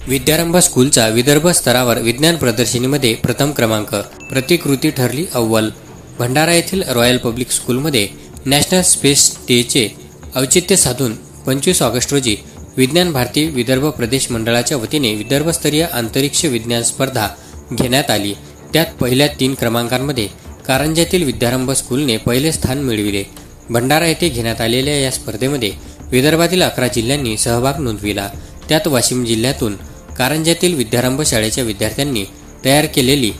विद्यारंभ स्कूलचा विदर्भ स्तरावर विज्ञान प्रदर्शनीमध्ये प्रथम क्रमांक, प्रतिकृती ठरली अव्वल. भंडारा येथील रॉयल पब्लिक स्कूलमध्ये नॅशनल स्पेस डेचे औचित्य साधून 25 ऑगस्ट रोजी विज्ञान भारती विदर्भ प्रदेश मंडळाच्या वतीने विदर्भस्तरीय अंतरिक्ष विज्ञान स्पर्धा घेण्यात आली. त्यात पहिल्या 3 क्रमांकांमध्ये कारंजातील विद्यारंभ स्कूलने पहिले स्थान मिळविले. भंडारा येथे घेण्यात आलेल्या या स्पर्धेमध्ये विदर्भातील 11 जिल्ह्यांनी सहभाग नोंदविला. त्यात वाशिम जिल्ह्यातून कारंजातील विद्यारंभ शाळेच्या विद्यार्थ्यांनी तयार केलेली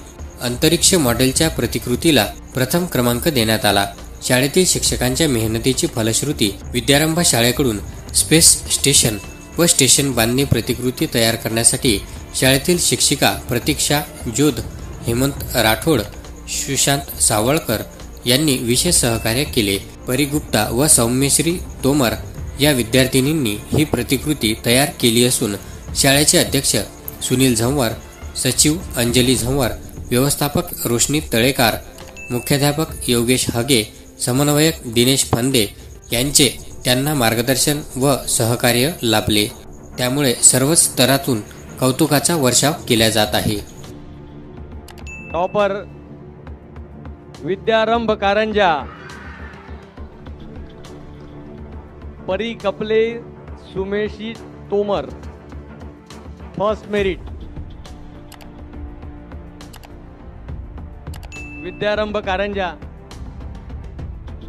अंतरिक्ष मॉडेलच्या प्रतिकृतीला प्रथम क्रमांक देण्यात आला. शाळेतील शिक्षकांच्या मेहनतीची फलश्रुती विद्यारंभ शाळेकडून स्पेस स्टेशन व स्टेशन बांधणी प्रतिकृती तयार करण्यासाठी शाळेतील शिक्षिका प्रतीक्षा जोध, हेमंत राठोड, सुशांत सावळकर यांनी विशेष सहकार्य केले. परी गुप्ता व सौम्यश्री तोमर या विद्यार्थिनींनी ही प्रतिकृती तयार केली असून शाळेचे अध्यक्ष सुनील झंवर, सचिव अंजली झंवर, व्यवस्थापक रोशनी तळेकार, मुख्याध्यापक योगेश हगे, समन्वयक दिनेश फंदे यांचे त्यांना मार्गदर्शन व सहकार्य लाभले. त्यामुळे सर्वच स्तरातून कौतुकाचा वर्षाव केला जात आहे. टॉपर विद्यारंभ कारंजा, परी कपले सुमेशी Tomar, first merit. Vidyarambh Karanja,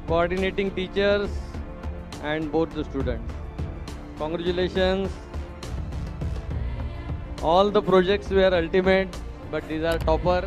coordinating teachers and both the students. Congratulations. All the projects were ultimate, but these are topper.